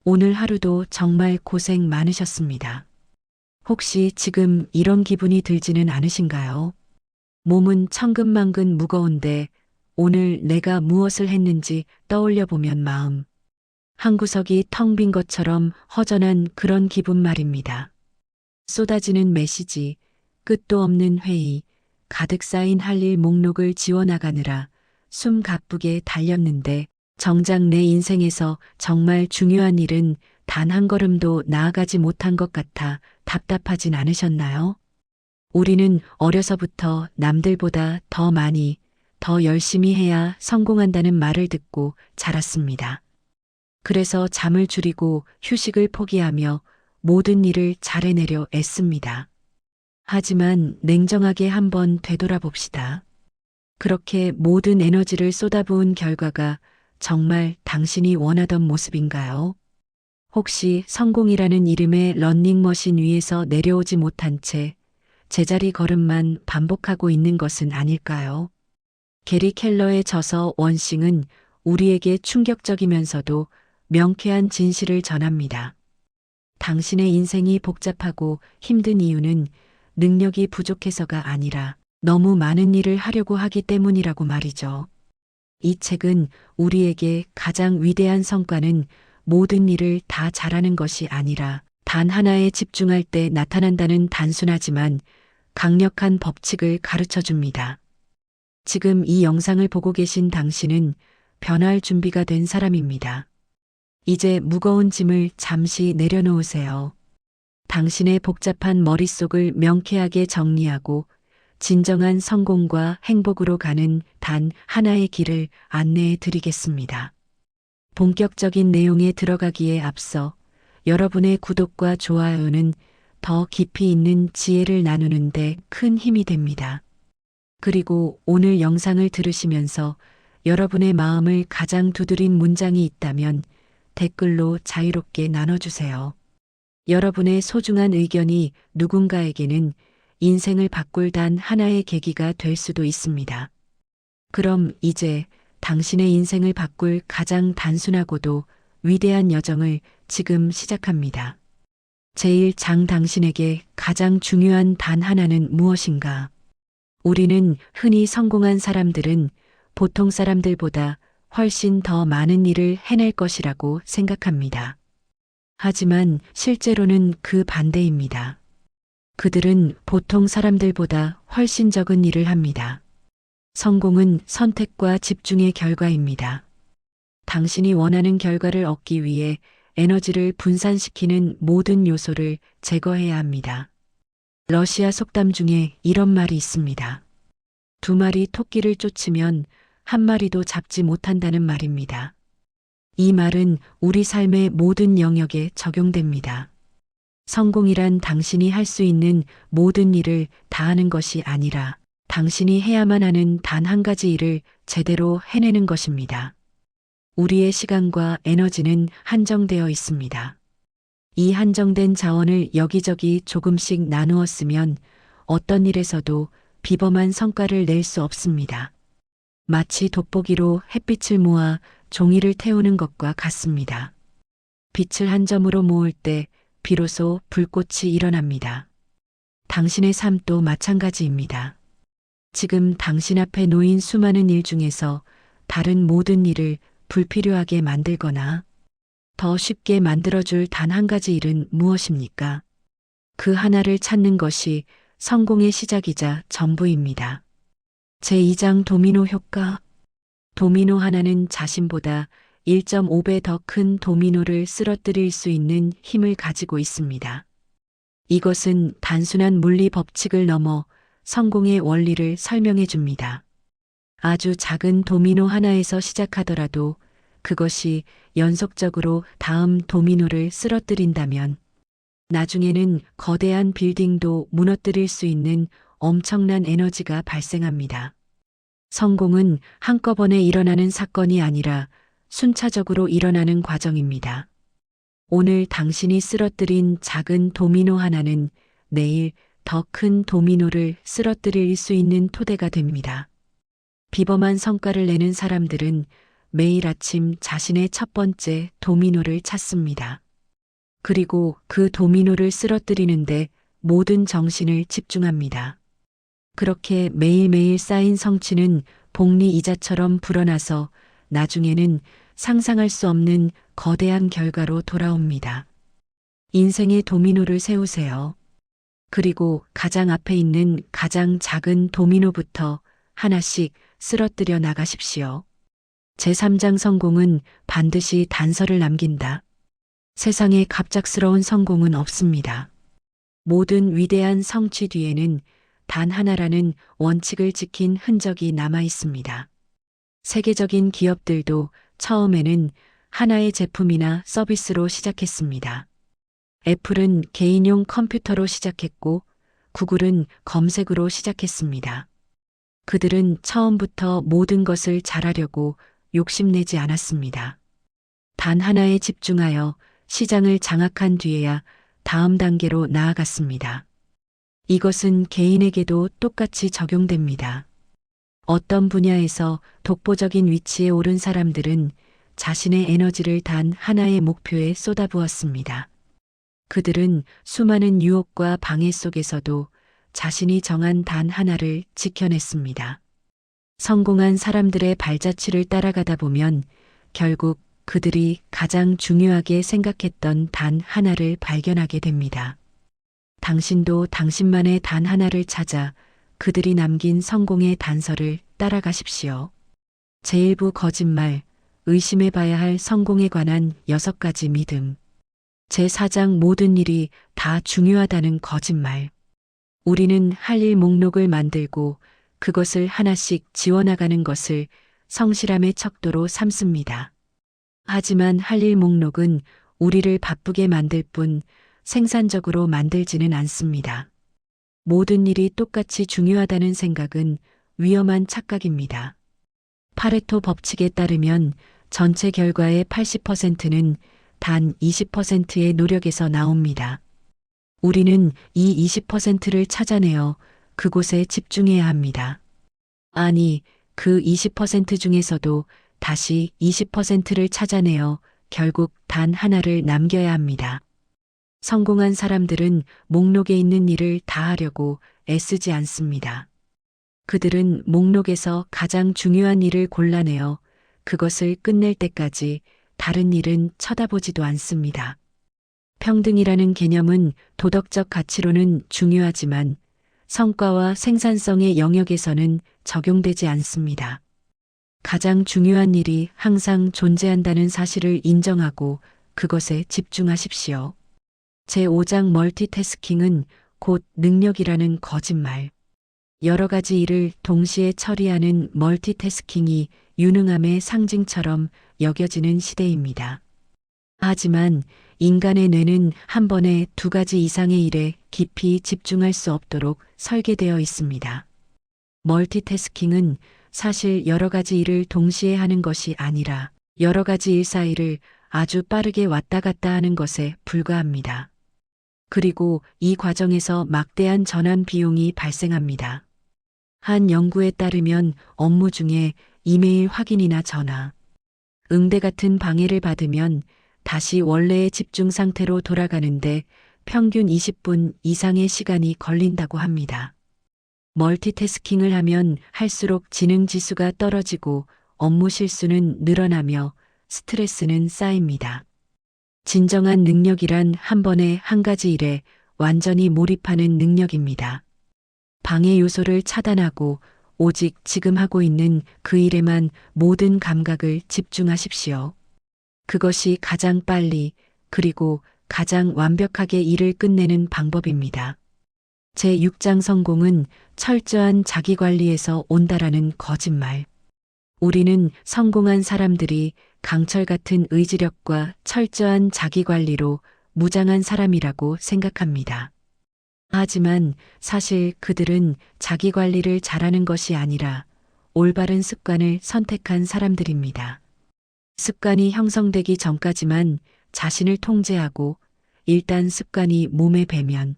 오늘 하루도 정말 고생 많으셨습니다. 혹시 지금 이런 기분이 들지는 않으신가요? 몸은 천근만근 무거운데 오늘 내가 무엇을 했는지 떠올려 보면 마음 한 구석이 텅 빈 것처럼 허전한 그런 기분 말입니다. 쏟아지는 메시지, 끝도 없는 회의, 가득 쌓인 할 일 목록을 지워나가느라 숨 가쁘게 달렸는데 정작 내 인생에서 정말 중요한 일은 단 한 걸음도 나아가지 못한 것 같아 답답하진 않으셨나요? 우리는 어려서부터 남들보다 더 많이, 더 열심히 해야 성공한다는 말을 듣고 자랐습니다. 그래서 잠을 줄이고 휴식을 포기하며 모든 일을 잘해내려 애씁니다. 하지만 냉정하게 한번 되돌아봅시다. 그렇게 모든 에너지를 쏟아부은 결과가 정말 당신이 원하던 모습인가요? 혹시 성공이라는 이름의 런닝머신 위에서 내려오지 못한 채 제자리 걸음만 반복하고 있는 것은 아닐까요? 게리 켈러의 저서 원싱은 우리에게 충격적이면서도 명쾌한 진실을 전합니다. 당신의 인생이 복잡하고 힘든 이유는 능력이 부족해서가 아니라 너무 많은 일을 하려고 하기 때문이라고 말이죠. 이 책은 우리에게 가장 위대한 성과는 모든 일을 다 잘하는 것이 아니라 단 하나에 집중할 때 나타난다는 단순하지만 강력한 법칙을 가르쳐 줍니다. 지금 이 영상을 보고 계신 당신은 변화할 준비가 된 사람입니다. 이제 무거운 짐을 잠시 내려놓으세요. 당신의 복잡한 머릿속을 명쾌하게 정리하고 진정한 성공과 행복으로 가는 단 하나의 길을 안내해 드리겠습니다. 본격적인 내용에 들어가기에 앞서 여러분의 구독과 좋아요는 더 깊이 있는 지혜를 나누는데 큰 힘이 됩니다. 그리고 오늘 영상을 들으시면서 여러분의 마음을 가장 두드린 문장이 있다면 댓글로 자유롭게 나눠주세요. 여러분의 소중한 의견이 누군가에게는 인생을 바꿀 단 하나의 계기가 될 수도 있습니다. 그럼 이제 당신의 인생을 바꿀 가장 단순하고도 위대한 여정을 지금 시작합니다. 제1장 당신에게 가장 중요한 단 하나는 무엇인가? 우리는 흔히 성공한 사람들은 보통 사람들보다 훨씬 더 많은 일을 해낼 것이라고 생각합니다. 하지만 실제로는 그 반대입니다. 그들은 보통 사람들보다 훨씬 적은 일을 합니다. 성공은 선택과 집중의 결과입니다. 당신이 원하는 결과를 얻기 위해 에너지를 분산시키는 모든 요소를 제거해야 합니다. 러시아 속담 중에 이런 말이 있습니다. 두 마리 토끼를 쫓으면 한 마리도 잡지 못한다는 말입니다. 이 말은 우리 삶의 모든 영역에 적용됩니다. 성공이란 당신이 할 수 있는 모든 일을 다 하는 것이 아니라 당신이 해야만 하는 단 한 가지 일을 제대로 해내는 것입니다. 우리의 시간과 에너지는 한정되어 있습니다. 이 한정된 자원을 여기저기 조금씩 나누어 쓰면 어떤 일에서도 비범한 성과를 낼 수 없습니다. 마치 돋보기로 햇빛을 모아 종이를 태우는 것과 같습니다. 빛을 한 점으로 모을 때 비로소 불꽃이 일어납니다. 당신의 삶도 마찬가지입니다. 지금 당신 앞에 놓인 수많은 일 중에서 다른 모든 일을 불필요하게 만들거나 더 쉽게 만들어줄 단 한 가지 일은 무엇입니까? 그 하나를 찾는 것이 성공의 시작이자 전부입니다. 제2장 도미노 효과. 도미노 하나는 자신보다 1.5배 더 큰 도미노를 쓰러뜨릴 수 있는 힘을 가지고 있습니다. 이것은 단순한 물리 법칙을 넘어 성공의 원리를 설명해 줍니다. 아주 작은 도미노 하나에서 시작하더라도 그것이 연속적으로 다음 도미노를 쓰러뜨린다면 나중에는 거대한 빌딩도 무너뜨릴 수 있는 엄청난 에너지가 발생합니다. 성공은 한꺼번에 일어나는 사건이 아니라 순차적으로 일어나는 과정입니다. 오늘 당신이 쓰러뜨린 작은 도미노 하나는 내일 더 큰 도미노를 쓰러뜨릴 수 있는 토대가 됩니다. 비범한 성과를 내는 사람들은 매일 아침 자신의 첫 번째 도미노를 찾습니다. 그리고 그 도미노를 쓰러뜨리는데 모든 정신을 집중합니다. 그렇게 매일매일 쌓인 성취는 복리 이자처럼 불어나서 나중에는 상상할 수 없는 거대한 결과로 돌아옵니다. 인생의 도미노를 세우세요. 그리고 가장 앞에 있는 가장 작은 도미노부터 하나씩 쓰러뜨려 나가십시오. 제3장 성공은 반드시 단서를 남긴다. 세상에 갑작스러운 성공은 없습니다. 모든 위대한 성취 뒤에는 단 하나라는 원칙을 지킨 흔적이 남아 있습니다. 세계적인 기업들도 처음에는 하나의 제품이나 서비스로 시작했습니다. 애플은 개인용 컴퓨터로 시작했고, 구글은 검색으로 시작했습니다. 그들은 처음부터 모든 것을 잘하려고 욕심내지 않았습니다. 단 하나에 집중하여 시장을 장악한 뒤에야 다음 단계로 나아갔습니다. 이것은 개인에게도 똑같이 적용됩니다. 어떤 분야에서 독보적인 위치에 오른 사람들은 자신의 에너지를 단 하나의 목표에 쏟아부었습니다. 그들은 수많은 유혹과 방해 속에서도 자신이 정한 단 하나를 지켜냈습니다. 성공한 사람들의 발자취를 따라가다 보면 결국 그들이 가장 중요하게 생각했던 단 하나를 발견하게 됩니다. 당신도 당신만의 단 하나를 찾아 그들이 남긴 성공의 단서를 따라가십시오. 제1부 거짓말, 의심해봐야 할 성공에 관한 6가지 믿음. 제4장 모든 일이 다 중요하다는 거짓말. 우리는 할 일 목록을 만들고 그것을 하나씩 지워나가는 것을 성실함의 척도로 삼습니다. 하지만 할 일 목록은 우리를 바쁘게 만들 뿐 생산적으로 만들지는 않습니다. 모든 일이 똑같이 중요하다는 생각은 위험한 착각입니다. 파레토 법칙에 따르면 전체 결과의 80%는 단 20%의 노력에서 나옵니다. 우리는 이 20%를 찾아내어 그곳에 집중해야 합니다. 아니, 그 20% 중에서도 다시 20%를 찾아내어 결국 단 하나를 남겨야 합니다. 성공한 사람들은 목록에 있는 일을 다 하려고 애쓰지 않습니다. 그들은 목록에서 가장 중요한 일을 골라내어 그것을 끝낼 때까지 다른 일은 쳐다보지도 않습니다. 평등이라는 개념은 도덕적 가치로는 중요하지만 성과와 생산성의 영역에서는 적용되지 않습니다. 가장 중요한 일이 항상 존재한다는 사실을 인정하고 그것에 집중하십시오. 제5장 멀티태스킹은 곧 능력이라는 거짓말. 여러 가지 일을 동시에 처리하는 멀티태스킹이 유능함의 상징처럼 여겨지는 시대입니다. 하지만 인간의 뇌는 한 번에 2가지 이상의 일에 깊이 집중할 수 없도록 설계되어 있습니다. 멀티태스킹은 사실 여러 가지 일을 동시에 하는 것이 아니라 여러 가지 일 사이를 아주 빠르게 왔다 갔다 하는 것에 불과합니다. 그리고 이 과정에서 막대한 전환 비용이 발생합니다. 한 연구에 따르면 업무 중에 이메일 확인이나 전화, 응대 같은 방해를 받으면 다시 원래의 집중 상태로 돌아가는데 평균 20분 이상의 시간이 걸린다고 합니다. 멀티태스킹을 하면 할수록 지능 지수가 떨어지고 업무 실수는 늘어나며 스트레스는 쌓입니다. 진정한 능력이란 한 번에 한 가지 일에 완전히 몰입하는 능력입니다. 방해 요소를 차단하고 오직 지금 하고 있는 그 일에만 모든 감각을 집중하십시오. 그것이 가장 빨리 그리고 가장 완벽하게 일을 끝내는 방법입니다. 제6장 성공은 철저한 자기관리에서 온다라는 거짓말. 우리는 성공한 사람들이 강철 같은 의지력과 철저한 자기관리로 무장한 사람이라고 생각합니다. 하지만 사실 그들은 자기관리를 잘하는 것이 아니라 올바른 습관을 선택한 사람들입니다. 습관이 형성되기 전까지만 자신을 통제하고 일단 습관이 몸에 배면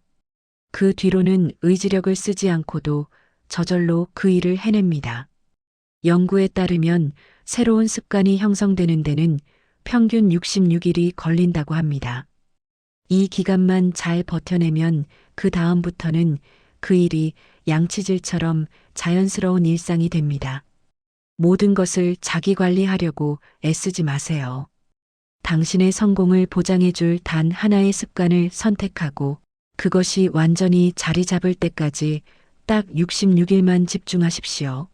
그 뒤로는 의지력을 쓰지 않고도 저절로 그 일을 해냅니다. 연구에 따르면 새로운 습관이 형성되는 데는 평균 66일이 걸린다고 합니다. 이 기간만 잘 버텨내면 그 다음부터는 그 일이 양치질처럼 자연스러운 일상이 됩니다. 모든 것을 자기 관리하려고 애쓰지 마세요. 당신의 성공을 보장해줄 단 하나의 습관을 선택하고 그것이 완전히 자리 잡을 때까지 딱 66일만 집중하십시오.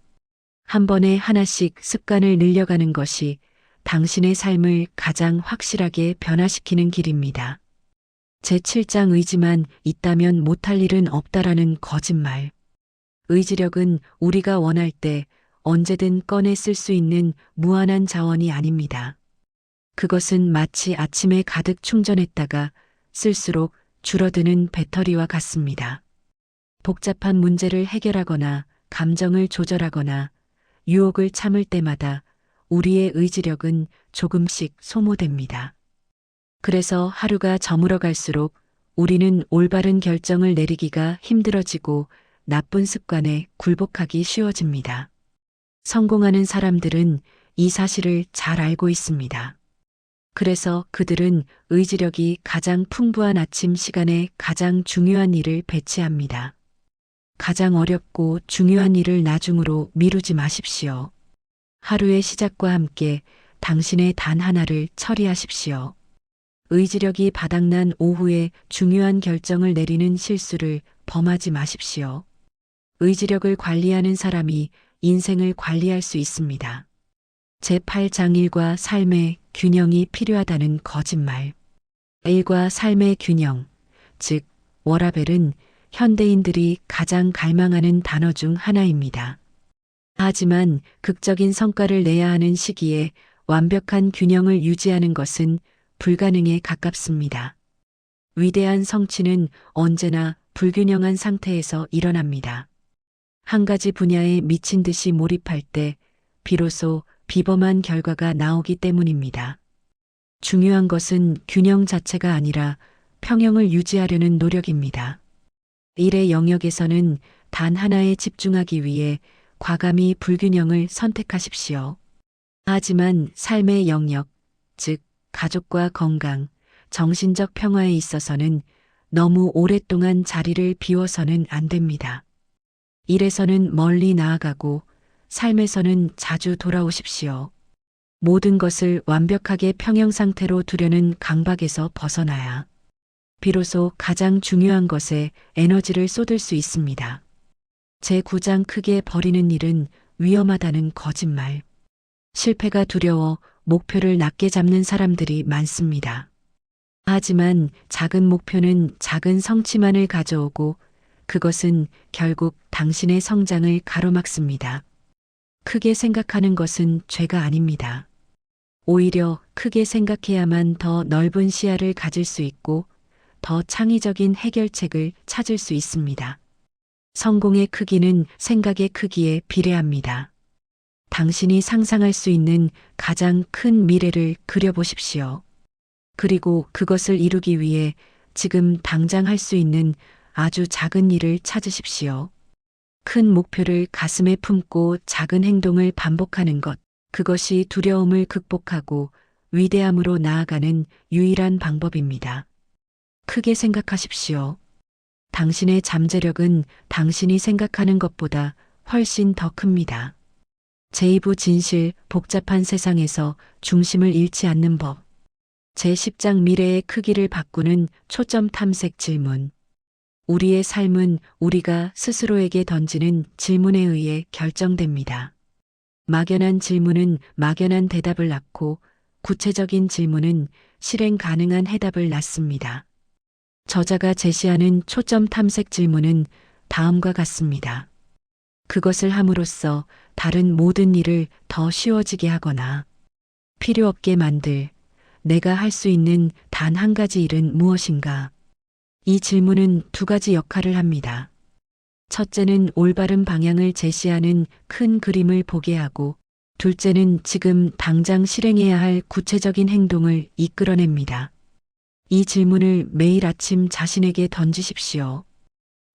한 번에 하나씩 습관을 늘려가는 것이 당신의 삶을 가장 확실하게 변화시키는 길입니다. 제7장 의지만 있다면 못할 일은 없다라는 거짓말. 의지력은 우리가 원할 때 언제든 꺼내 쓸 수 있는 무한한 자원이 아닙니다. 그것은 마치 아침에 가득 충전했다가 쓸수록 줄어드는 배터리와 같습니다. 복잡한 문제를 해결하거나 감정을 조절하거나 유혹을 참을 때마다 우리의 의지력은 조금씩 소모됩니다. 그래서 하루가 저물어 갈수록 우리는 올바른 결정을 내리기가 힘들어지고 나쁜 습관에 굴복하기 쉬워집니다. 성공하는 사람들은 이 사실을 잘 알고 있습니다. 그래서 그들은 의지력이 가장 풍부한 아침 시간에 가장 중요한 일을 배치합니다. 가장 어렵고 중요한 일을 나중으로 미루지 마십시오. 하루의 시작과 함께 당신의 단 하나를 처리하십시오. 의지력이 바닥난 오후에 중요한 결정을 내리는 실수를 범하지 마십시오. 의지력을 관리하는 사람이 인생을 관리할 수 있습니다. 제8장 일과 삶의 균형이 필요하다는 거짓말. 일과 삶의 균형, 즉 워라밸은 현대인들이 가장 갈망하는 단어 중 하나입니다. 하지만 극적인 성과를 내야 하는 시기에 완벽한 균형을 유지하는 것은 불가능에 가깝습니다. 위대한 성취는 언제나 불균형한 상태에서 일어납니다. 한 가지 분야에 미친 듯이 몰입할 때 비로소 비범한 결과가 나오기 때문입니다. 중요한 것은 균형 자체가 아니라 평형을 유지하려는 노력입니다. 일의 영역에서는 단 하나에 집중하기 위해 과감히 불균형을 선택하십시오. 하지만 삶의 영역, 즉 가족과 건강, 정신적 평화에 있어서는 너무 오랫동안 자리를 비워서는 안 됩니다. 일에서는 멀리 나아가고 삶에서는 자주 돌아오십시오. 모든 것을 완벽하게 평형 상태로 두려는 강박에서 벗어나야 비로소 가장 중요한 것에 에너지를 쏟을 수 있습니다. 제9장 크게 버리는 일은 위험하다는 거짓말. 실패가 두려워 목표를 낮게 잡는 사람들이 많습니다. 하지만 작은 목표는 작은 성취만을 가져오고 그것은 결국 당신의 성장을 가로막습니다. 크게 생각하는 것은 죄가 아닙니다. 오히려 크게 생각해야만 더 넓은 시야를 가질 수 있고 더 창의적인 해결책을 찾을 수 있습니다. 성공의 크기는 생각의 크기에 비례합니다. 당신이 상상할 수 있는 가장 큰 미래를 그려보십시오. 그리고 그것을 이루기 위해 지금 당장 할 수 있는 아주 작은 일을 찾으십시오. 큰 목표를 가슴에 품고 작은 행동을 반복하는 것, 그것이 두려움을 극복하고 위대함으로 나아가는 유일한 방법입니다. 크게 생각하십시오. 당신의 잠재력은 당신이 생각하는 것보다 훨씬 더 큽니다. 제2부 진실, 복잡한 세상에서 중심을 잃지 않는 법. 제10장 미래의 크기를 바꾸는 초점 탐색 질문. 우리의 삶은 우리가 스스로에게 던지는 질문에 의해 결정됩니다. 막연한 질문은 막연한 대답을 낳고 구체적인 질문은 실행 가능한 해답을 낳습니다. 저자가 제시하는 초점 탐색 질문은 다음과 같습니다. 그것을 함으로써 다른 모든 일을 더 쉬워지게 하거나 필요 없게 만들 내가 할 수 있는 단 한 가지 일은 무엇인가? 이 질문은 두 가지 역할을 합니다. 첫째는 올바른 방향을 제시하는 큰 그림을 보게 하고 둘째는 지금 당장 실행해야 할 구체적인 행동을 이끌어냅니다. 이 질문을 매일 아침 자신에게 던지십시오.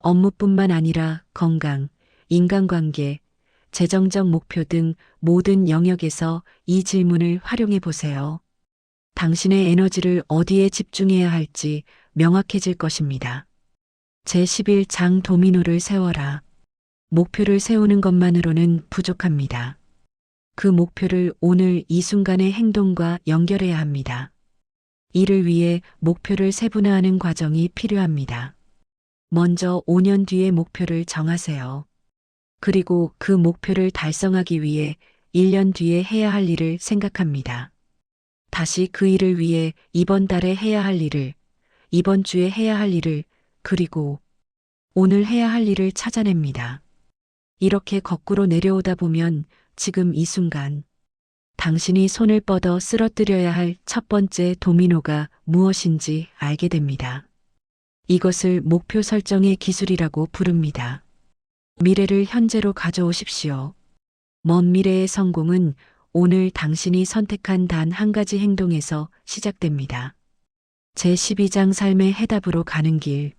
업무뿐만 아니라 건강, 인간관계, 재정적 목표 등 모든 영역에서 이 질문을 활용해 보세요. 당신의 에너지를 어디에 집중해야 할지 명확해질 것입니다. 제11장 도미노를 세워라. 목표를 세우는 것만으로는 부족합니다. 그 목표를 오늘 이 순간의 행동과 연결해야 합니다. 이를 위해 목표를 세분화하는 과정이 필요합니다. 먼저 5년 뒤의 목표를 정하세요. 그리고 그 목표를 달성하기 위해 1년 뒤에 해야 할 일을 생각합니다. 다시 그 일을 위해 이번 달에 해야 할 일을, 이번 주에 해야 할 일을, 그리고 오늘 해야 할 일을 찾아냅니다. 이렇게 거꾸로 내려오다 보면 지금 이 순간 당신이 손을 뻗어 쓰러뜨려야 할 첫 번째 도미노가 무엇인지 알게 됩니다. 이것을 목표 설정의 기술이라고 부릅니다. 미래를 현재로 가져오십시오. 먼 미래의 성공은 오늘 당신이 선택한 단 한 가지 행동에서 시작됩니다. 제12장 삶의 해답으로 가는 길.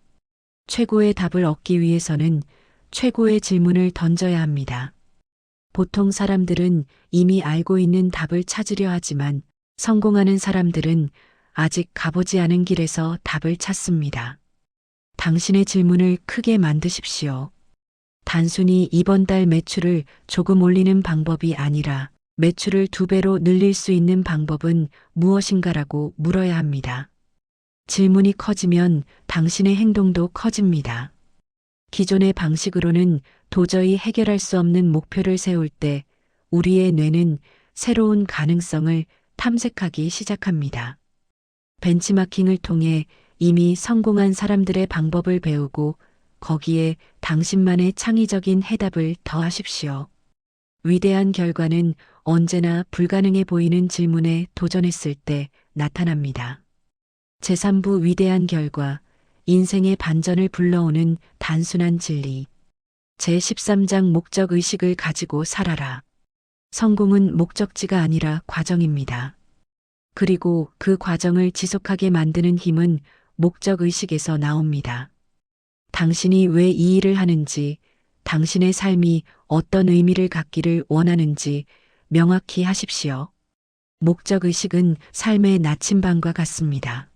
최고의 답을 얻기 위해서는 최고의 질문을 던져야 합니다. 보통 사람들은 이미 알고 있는 답을 찾으려 하지만 성공하는 사람들은 아직 가보지 않은 길에서 답을 찾습니다. 당신의 질문을 크게 만드십시오. 단순히 이번 달 매출을 조금 올리는 방법이 아니라 매출을 2배로 늘릴 수 있는 방법은 무엇인가라고 물어야 합니다. 질문이 커지면 당신의 행동도 커집니다. 기존의 방식으로는 도저히 해결할 수 없는 목표를 세울 때 우리의 뇌는 새로운 가능성을 탐색하기 시작합니다. 벤치마킹을 통해 이미 성공한 사람들의 방법을 배우고 거기에 당신만의 창의적인 해답을 더하십시오. 위대한 결과는 언제나 불가능해 보이는 질문에 도전했을 때 나타납니다. 제3부 위대한 결과, 인생의 반전을 불러오는 단순한 진리. 제13장 목적 의식을 가지고 살아라. 성공은 목적지가 아니라 과정입니다. 그리고 그 과정을 지속하게 만드는 힘은 목적 의식에서 나옵니다. 당신이 왜 이 일을 하는지, 당신의 삶이 어떤 의미를 갖기를 원하는지 명확히 하십시오. 목적 의식은 삶의 나침반과 같습니다.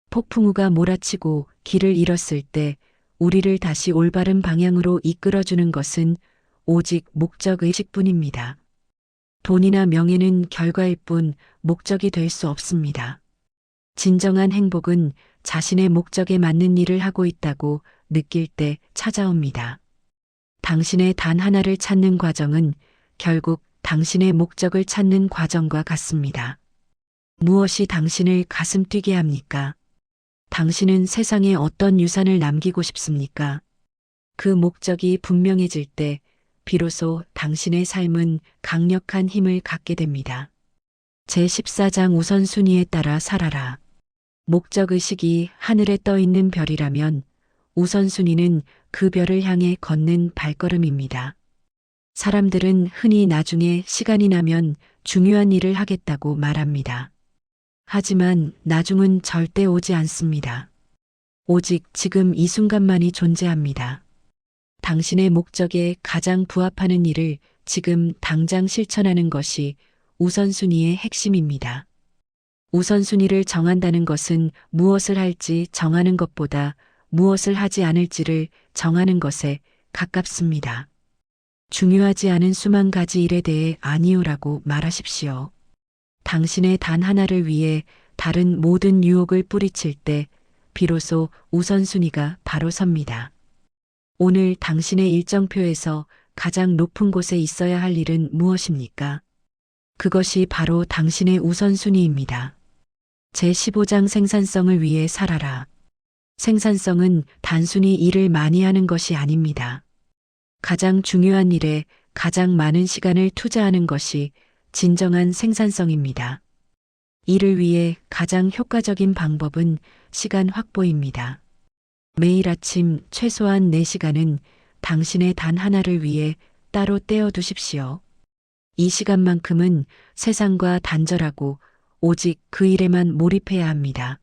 폭풍우가 몰아치고 길을 잃었을 때 우리를 다시 올바른 방향으로 이끌어주는 것은 오직 목적 의식뿐입니다. 돈이나 명예는 결과일 뿐 목적이 될 수 없습니다. 진정한 행복은 자신의 목적에 맞는 일을 하고 있다고 느낄 때 찾아옵니다. 당신의 단 하나를 찾는 과정은 결국 당신의 목적을 찾는 과정과 같습니다. 무엇이 당신을 가슴 뛰게 합니까? 당신은 세상에 어떤 유산을 남기고 싶습니까? 그 목적이 분명해질 때 비로소 당신의 삶은 강력한 힘을 갖게 됩니다. 제14장 우선순위에 따라 살아라. 목적의식이 하늘에 떠 있는 별이라면 우선순위는 그 별을 향해 걷는 발걸음입니다. 사람들은 흔히 나중에 시간이 나면 중요한 일을 하겠다고 말합니다. 하지만 나중은 절대 오지 않습니다. 오직 지금 이 순간만이 존재합니다. 당신의 목적에 가장 부합하는 일을 지금 당장 실천하는 것이 우선순위의 핵심입니다. 우선순위를 정한다는 것은 무엇을 할지 정하는 것보다 무엇을 하지 않을지를 정하는 것에 가깝습니다. 중요하지 않은 수만 가지 일에 대해 아니오라고 말하십시오. 당신의 단 하나를 위해 다른 모든 유혹을 뿌리칠 때 비로소 우선순위가 바로 섭니다. 오늘 당신의 일정표에서 가장 높은 곳에 있어야 할 일은 무엇입니까? 그것이 바로 당신의 우선순위입니다. 제15장 생산성을 위해 살아라. 생산성은 단순히 일을 많이 하는 것이 아닙니다. 가장 중요한 일에 가장 많은 시간을 투자하는 것이 진정한 생산성입니다. 이를 위해 가장 효과적인 방법은 시간 확보입니다. 매일 아침 최소한 4시간은 당신의 단 하나를 위해 따로 떼어 두십시오. 이 시간만큼은 세상과 단절하고 오직 그 일에만 몰입해야 합니다.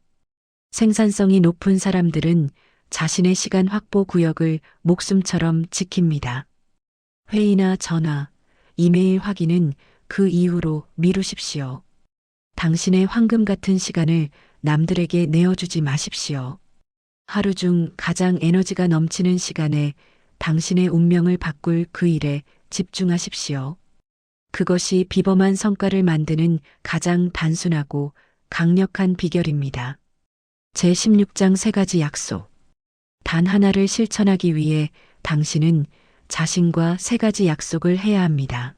생산성이 높은 사람들은 자신의 시간 확보 구역을 목숨처럼 지킵니다. 회의나 전화, 이메일 확인은 그 이후로 미루십시오. 당신의 황금 같은 시간을 남들에게 내어주지 마십시오. 하루 중 가장 에너지가 넘치는 시간에 당신의 운명을 바꿀 그 일에 집중하십시오. 그것이 비범한 성과를 만드는 가장 단순하고 강력한 비결입니다. 제16장 3가지 약속. 단 하나를 실천하기 위해 당신은 자신과 3가지 약속을 해야 합니다.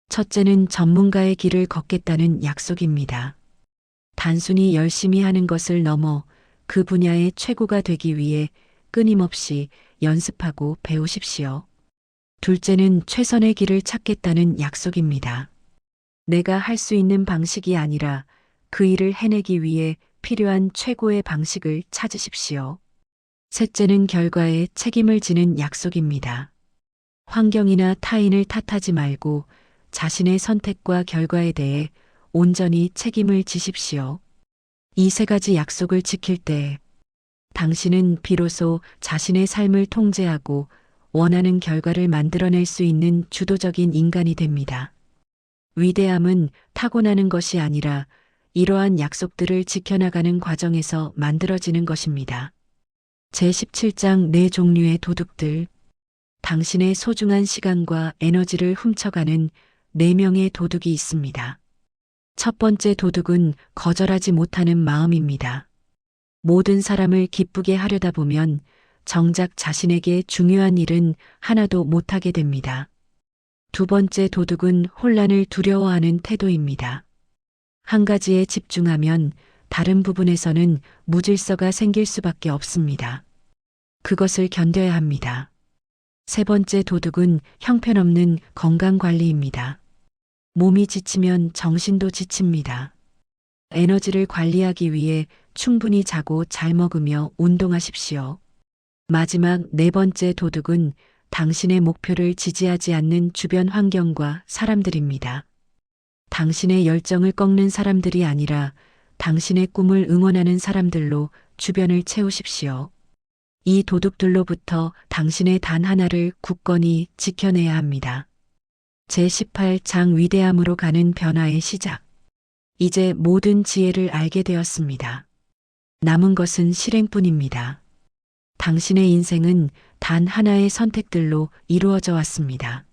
첫째는 전문가의 길을 걷겠다는 약속입니다. 단순히 열심히 하는 것을 넘어 그 분야의 최고가 되기 위해 끊임없이 연습하고 배우십시오. 둘째는 최선의 길을 찾겠다는 약속입니다. 내가 할 수 있는 방식이 아니라 그 일을 해내기 위해 필요한 최고의 방식을 찾으십시오. 셋째는 결과에 책임을 지는 약속입니다. 환경이나 타인을 탓하지 말고 자신의 선택과 결과에 대해 온전히 책임을 지십시오. 이 3가지 약속을 지킬 때 당신은 비로소 자신의 삶을 통제하고 원하는 결과를 만들어낼 수 있는 주도적인 인간이 됩니다. 위대함은 타고나는 것이 아니라 이러한 약속들을 지켜나가는 과정에서 만들어지는 것입니다. 제17장 4종류의 도둑들. 당신의 소중한 시간과 에너지를 훔쳐가는 4명의 도둑이 있습니다. 첫 번째 도둑은 거절하지 못하는 마음입니다. 모든 사람을 기쁘게 하려다 보면 정작 자신에게 중요한 일은 하나도 못하게 됩니다. 두 번째 도둑은 혼란을 두려워하는 태도입니다. 한 가지에 집중하면 다른 부분에서는 무질서가 생길 수밖에 없습니다. 그것을 견뎌야 합니다. 세 번째 도둑은 형편없는 건강관리입니다. 몸이 지치면 정신도 지칩니다. 에너지를 관리하기 위해 충분히 자고 잘 먹으며 운동하십시오. 마지막 4번째 도둑은 당신의 목표를 지지하지 않는 주변 환경과 사람들입니다. 당신의 열정을 꺾는 사람들이 아니라 당신의 꿈을 응원하는 사람들로 주변을 채우십시오. 이 도둑들로부터 당신의 단 하나를 굳건히 지켜내야 합니다. 제18장 위대함으로 가는 변화의 시작. 이제 모든 지혜를 알게 되었습니다. 남은 것은 실행뿐입니다. 당신의 인생은 단 하나의 선택들로 이루어져 왔습니다.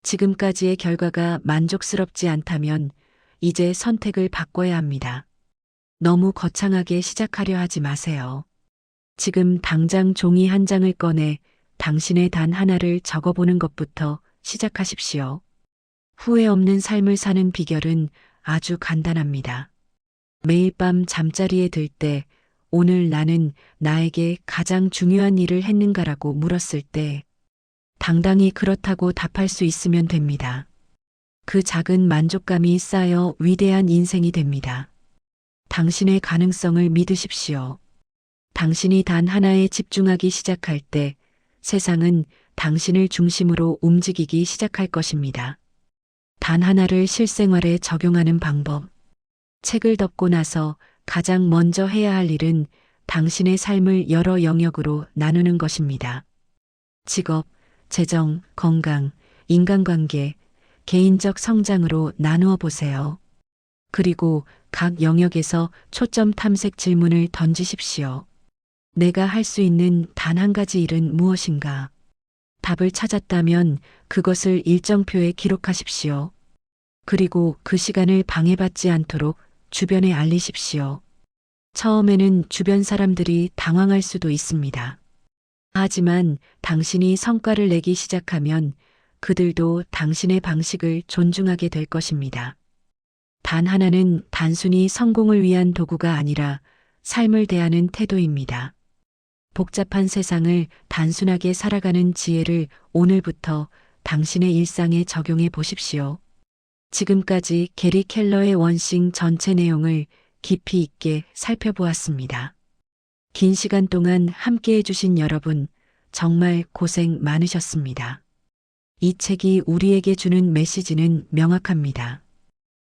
지금까지의 결과가 만족스럽지 않다면 이제 선택을 바꿔야 합니다. 너무 거창하게 시작하려 하지 마세요. 지금 당장 종이 한 장을 꺼내 당신의 단 하나를 적어보는 것부터 시작하십시오. 후회 없는 삶을 사는 비결은 아주 간단합니다. 매일 밤 잠자리에 들 때 오늘 나는 나에게 가장 중요한 일을 했는가라고 물었을 때 당당히 그렇다고 답할 수 있으면 됩니다. 그 작은 만족감이 쌓여 위대한 인생이 됩니다. 당신의 가능성을 믿으십시오. 당신이 단 하나에 집중하기 시작할 때 세상은 당신을 중심으로 움직이기 시작할 것입니다. 단 하나를 실생활에 적용하는 방법. 책을 덮고 나서 가장 먼저 해야 할 일은 당신의 삶을 여러 영역으로 나누는 것입니다. 직업, 재정, 건강, 인간관계, 개인적 성장으로 나누어 보세요. 그리고 각 영역에서 초점 탐색 질문을 던지십시오. 내가 할 수 있는 단 한 가지 일은 무엇인가? 답을 찾았다면 그것을 일정표에 기록하십시오. 그리고 그 시간을 방해받지 않도록 주변에 알리십시오. 처음에는 주변 사람들이 당황할 수도 있습니다. 하지만 당신이 성과를 내기 시작하면 그들도 당신의 방식을 존중하게 될 것입니다. 단 하나는 단순히 성공을 위한 도구가 아니라 삶을 대하는 태도입니다. 복잡한 세상을 단순하게 살아가는 지혜를 오늘부터 당신의 일상에 적용해 보십시오. 지금까지 게리 켈러의 원싱 전체 내용을 깊이 있게 살펴보았습니다. 긴 시간 동안 함께 해주신 여러분, 정말 고생 많으셨습니다. 이 책이 우리에게 주는 메시지는 명확합니다.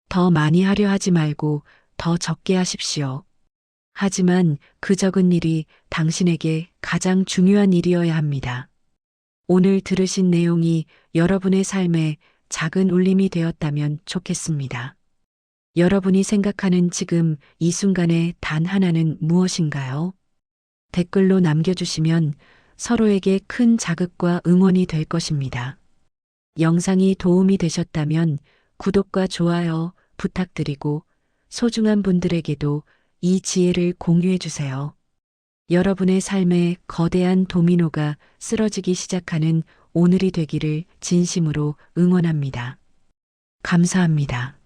더 많이 하려 하지 말고 더 적게 하십시오. 하지만 그 적은 일이 당신에게 가장 중요한 일이어야 합니다. 오늘 들으신 내용이 여러분의 삶에 작은 울림이 되었다면 좋겠습니다. 여러분이 생각하는 지금 이 순간의 단 하나는 무엇인가요? 댓글로 남겨주시면 서로에게 큰 자극과 응원이 될 것입니다. 영상이 도움이 되셨다면 구독과 좋아요 부탁드리고 소중한 분들에게도 이 지혜를 공유해 주세요. 여러분의 삶에 거대한 도미노가 쓰러지기 시작하는 오늘이 되기를 진심으로 응원합니다. 감사합니다.